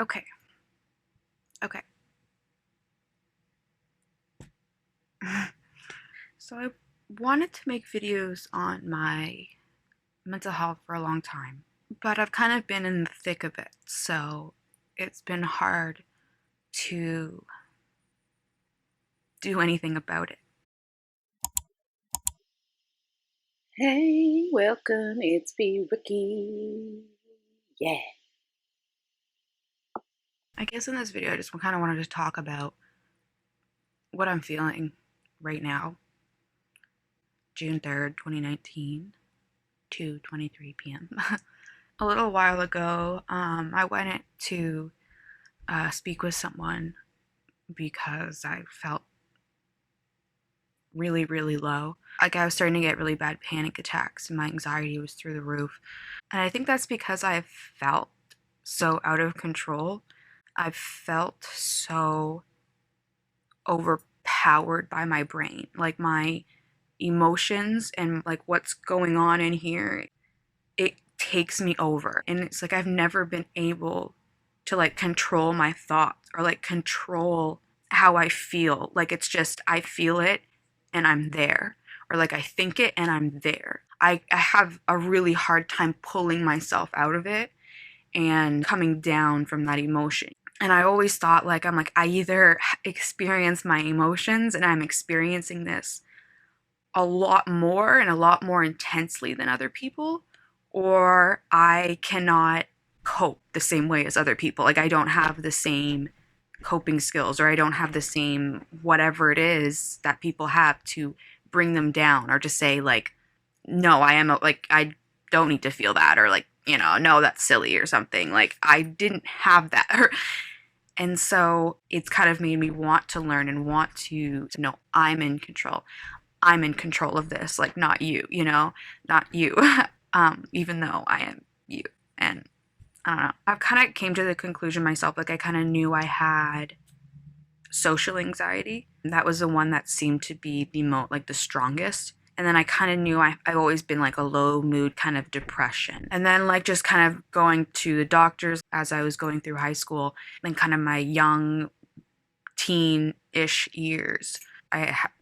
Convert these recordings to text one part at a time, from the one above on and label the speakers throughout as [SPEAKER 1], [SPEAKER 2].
[SPEAKER 1] Okay. Okay. So I wanted to make videos on my mental health for a long time, but I've kind of been in the thick of it, so it's been hard to do anything about it.
[SPEAKER 2] Hey, welcome. It's me, Ricky. Yeah.
[SPEAKER 1] I guess in this video, I just kind of wanted to talk about what I'm feeling right now, June 3rd, 2019, 2:23 p.m. A little while ago, I went to speak with someone because I felt really, really low. Like I was starting to get really bad panic attacks and my anxiety was through the roof. And I think that's because I've felt so out of control. I've felt so overpowered by my brain. Like my emotions and like what's going on in here, it takes me over. And it's like I've never been able to like control my thoughts or like control how I feel. Like it's just I feel it and I'm there. Or like I think it and I'm there. I have a really hard time pulling myself out of it and coming down from that emotion. And I always thought like I either experience my emotions and I'm experiencing this a lot more and a lot more intensely than other people, or I cannot cope the same way as other people. Like I don't have the same coping skills or I don't have the same whatever it is that people have to bring them down or to say like no, like I don't need to feel that or like, no, that's silly or something. Like I didn't have that. And so it's kind of made me want to learn and want to know I'm in control. I'm in control of this, like not you, not you. Even though I am you. And I don't know. I've kind of came to the conclusion myself, like I kind of knew I had social anxiety. That was the one that seemed to be like the strongest. And then I kind of knew I've always been like a low mood kind of depression. And then like just kind of going to the doctors as I was going through high school and kind of my young teen-ish years.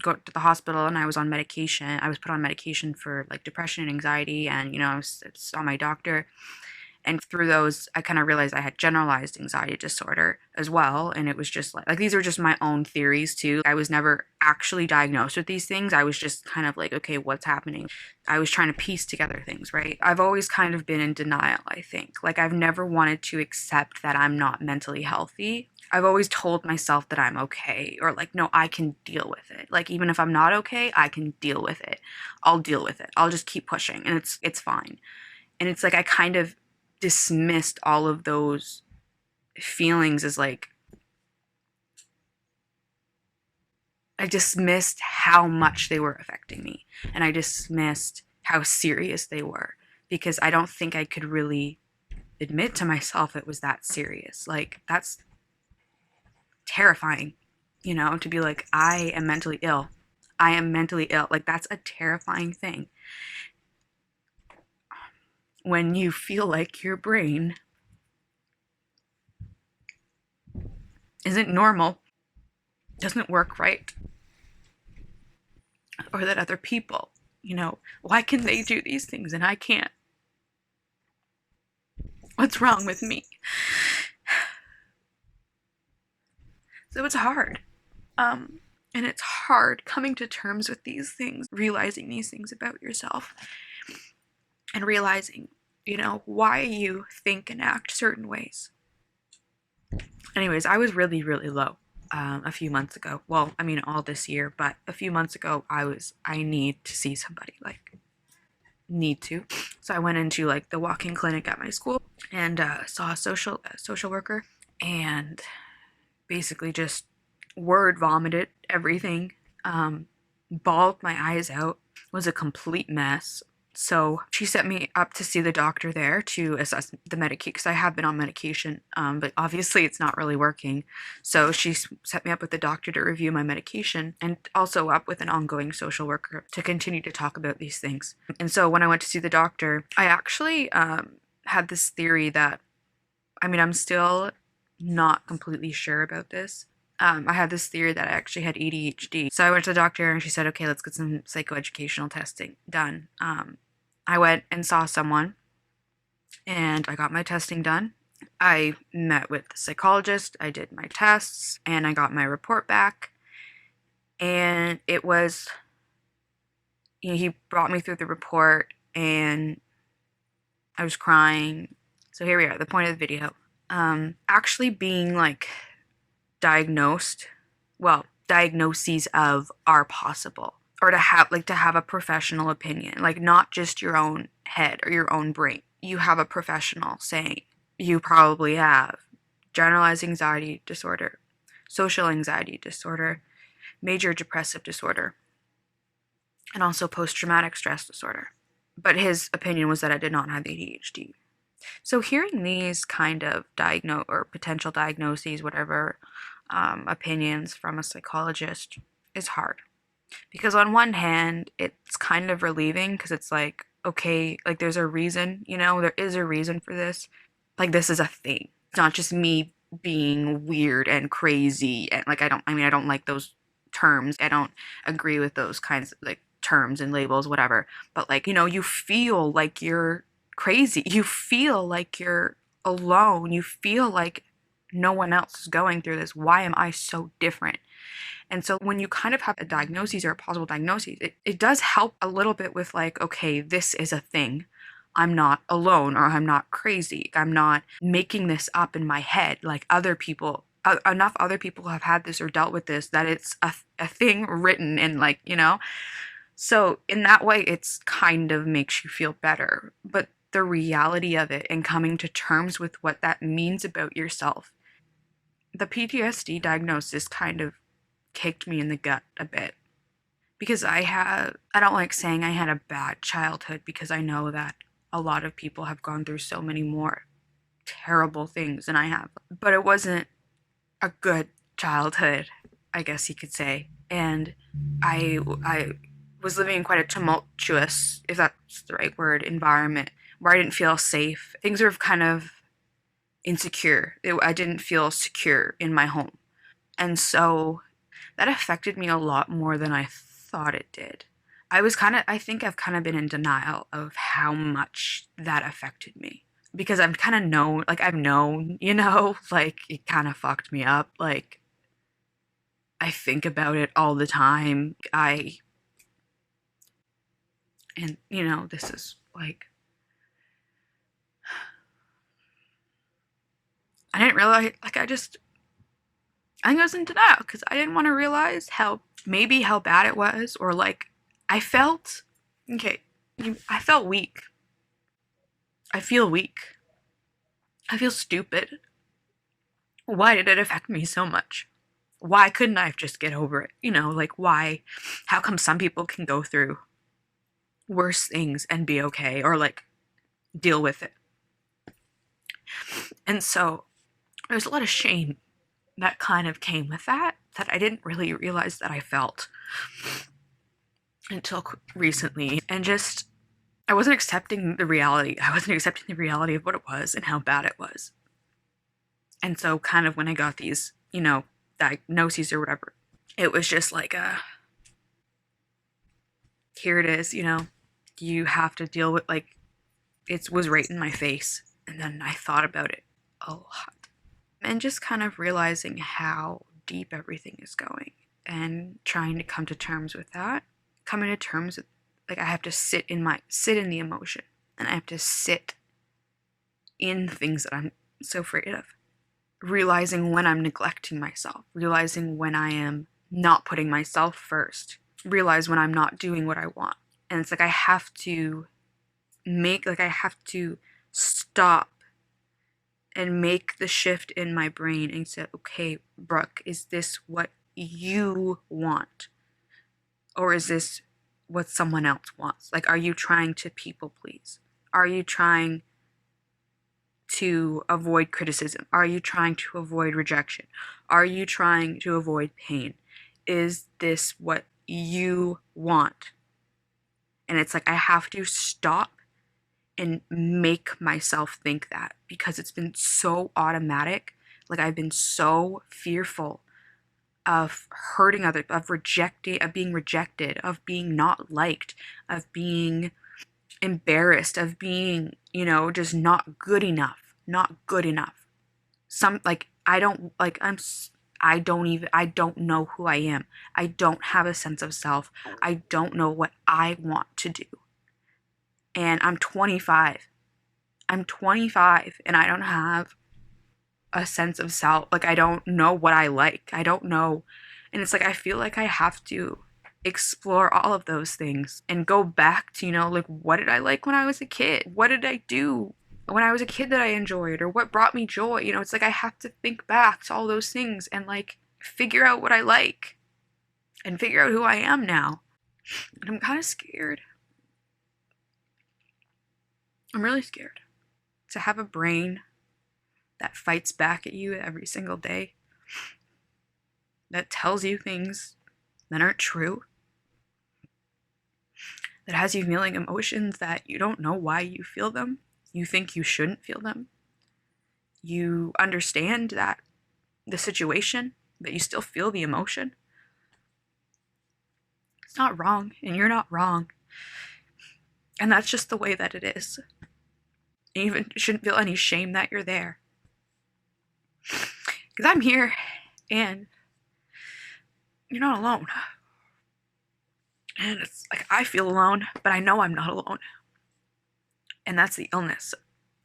[SPEAKER 1] Go to the hospital and I was on medication. I was put on medication for like depression and anxiety, and I saw my doctor. And through those, I kind of realized I had generalized anxiety disorder as well. And it was just like these were just my own theories too. I was never actually diagnosed with these things. I was just kind of like, okay, what's happening? I was trying to piece together things, right? I've always kind of been in denial, I think. Like I've never wanted to accept that I'm not mentally healthy. I've always told myself that I'm okay, or like, no, I can deal with it. Like even if I'm not okay, I can deal with it. I'll deal with it. I'll just keep pushing and it's fine. And it's like I kind of dismissed all of those feelings as like I dismissed how much they were affecting me and I dismissed how serious they were because I don't think I could really admit to myself it was that serious. Like that's terrifying, to be like I am mentally ill. I am mentally ill. Like that's a terrifying thing. When you feel like your brain isn't normal, doesn't work right, or that other people, why can they do these things and I can't? What's wrong with me? So it's hard. And it's hard coming to terms with these things, realizing these things about yourself, and realizing, why you think and act certain ways. Anyways, I was really, really low a few months ago. Well, I mean, all this year, but a few months ago, I need to see somebody, like, need to. So I went into like the walk-in clinic at my school and saw a social worker and basically just word vomited everything, bawled my eyes out, was a complete mess. So she set me up to see the doctor there to assess the medication because I have been on medication, but obviously it's not really working. So she set me up with the doctor to review my medication and also up with an ongoing social worker to continue to talk about these things. And so when I went to see the doctor, I actually had this theory that, I mean, I'm still not completely sure about this. I had this theory that I actually had ADHD. So I went to the doctor and she said, okay, let's get some psychoeducational testing done. I went and saw someone and I got my testing done. I met with the psychologist, I did my tests, and I got my report back. And it was, he brought me through the report and I was crying. So here we are, the point of the video. Actually being like diagnosed, well, diagnoses of are possible. Or to have a professional opinion, like not just your own head or your own brain. You have a professional saying you probably have generalized anxiety disorder, social anxiety disorder, major depressive disorder, and also post-traumatic stress disorder. But his opinion was that I did not have ADHD. So hearing these kind of or potential diagnoses, whatever, opinions from a psychologist is hard. Because on one hand, it's kind of relieving because it's like, okay, like there's a reason, there is a reason for this. Like this is a thing. It's not just me being weird and crazy and like I don't like those terms. I don't agree with those kinds of like terms and labels, whatever. But like, you feel like you're crazy. You feel like you're alone. You feel like no one else is going through this. Why am I so different? And so when you kind of have a diagnosis or a possible diagnosis, it does help a little bit with like, okay, this is a thing. I'm not alone or I'm not crazy. I'm not making this up in my head like other people. Enough other people have had this or dealt with this that it's a thing written in like, So in that way, it's kind of makes you feel better. But the reality of it and coming to terms with what that means about yourself, the PTSD diagnosis kind of kicked me in the gut a bit because I don't like saying I had a bad childhood because I know that a lot of people have gone through so many more terrible things than I have. But it wasn't a good childhood, I guess you could say. And I was living in quite a tumultuous, if that's the right word, environment where I didn't feel safe. Things were kind of insecure. I didn't feel secure in my home. And so that affected me a lot more than I thought it did. I think I've kind of been in denial of how much that affected me. Because I've kind of known, like, I've known, like, it kind of fucked me up. Like, I think about it all the time. This is like, I didn't realize, like, I think I was in denial because I didn't want to realize how bad it was, or like, I felt, okay, I felt weak. I feel weak. I feel stupid. Why did it affect me so much? Why couldn't I just get over it? Like, why? How come some people can go through worse things and be okay, or like deal with it? And so there's a lot of shame that kind of came with that I didn't really realize that I felt until recently. And just, I wasn't accepting the reality. I wasn't accepting the reality of what it was and how bad it was. And so kind of when I got these, diagnoses or whatever, it was just like here it is, you have to deal with, like, it was right in my face. And then I thought about it a lot. And just kind of realizing how deep everything is going and trying to come to terms with that. Coming to terms with, like, I have to sit in the emotion, and I have to sit in things that I'm so afraid of. Realizing when I'm neglecting myself, realizing when I am not putting myself first, realize when I'm not doing what I want. And it's like I have to stop and make the shift in my brain and say, okay, Brooke, is this what you want? Or is this what someone else wants? Like, are you trying to people please? Are you trying to avoid criticism? Are you trying to avoid rejection? Are you trying to avoid pain? Is this what you want? And it's like I have to stop and make myself think that, because it's been so automatic. Like I've been so fearful of hurting others, of rejecting, of being rejected, of being not liked, of being embarrassed, of being, just not good enough, not good enough. I don't, like, I don't know who I am. I don't have a sense of self. I don't know what I want to do. And I'm 25. I'm 25 and I don't have a sense of self. Like, I don't know what I like. I don't know. And it's like, I feel like I have to explore all of those things and go back to, like, what did I like when I was a kid? What did I do when I was a kid that I enjoyed? Or what brought me joy? It's like I have to think back to all those things and, like, figure out what I like and figure out who I am now. And I'm kind of scared. I'm really scared to have a brain that fights back at you every single day, that tells you things that aren't true, that has you feeling emotions that you don't know why you feel them. You think you shouldn't feel them. You understand that the situation, but you still feel the emotion. It's not wrong, and you're not wrong. And that's just the way that it is. You even shouldn't feel any shame that you're there. Because I'm here, and you're not alone. And it's like I feel alone, but I know I'm not alone. And that's the illness.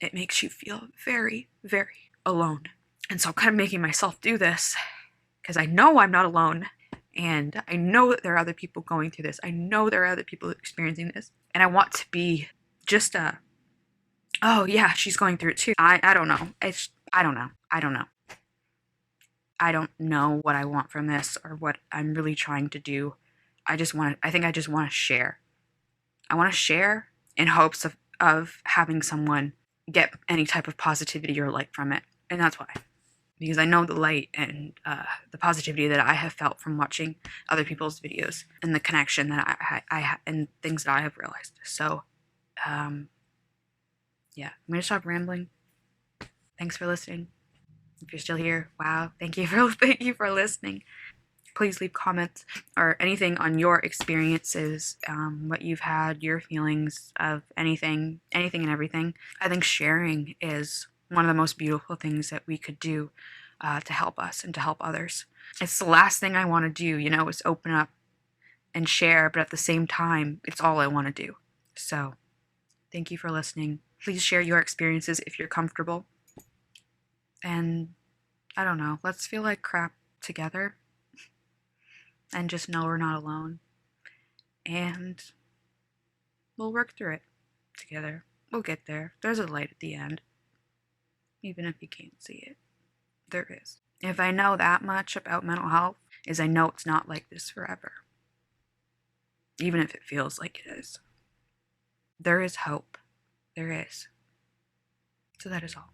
[SPEAKER 1] It makes you feel very, very alone. And so I'm kind of making myself do this because I know I'm not alone. And I know that there are other people going through this. I know there are other people experiencing this. And I want to be just oh yeah, she's going through it too. I don't know. I don't know. I don't know. I don't know what I want from this or what I'm really trying to do. I think I just want to share. I want to share in hopes of having someone get any type of positivity or light from it. And that's why. Because I know the light and the positivity that I have felt from watching other people's videos and the connection that I and things that I have realized. So, yeah, I'm going to stop rambling. Thanks for listening. If you're still here, wow, thank you for listening. Please leave comments or anything on your experiences, what you've had, your feelings of anything and everything. I think sharing is one of the most beautiful things that we could do to help us and to help others. It's the last thing I want to do, is open up and share, but at the same time, it's all I want to do. So, thank you for listening. Please share your experiences if you're comfortable. And I don't know, let's feel like crap together. And just know we're not alone. And we'll work through it together. We'll get there. There's a light at the end. Even if you can't see it. There is. If I know that much about mental health, is I know it's not like this forever. Even if it feels like it is. There is hope. There is. So that is all.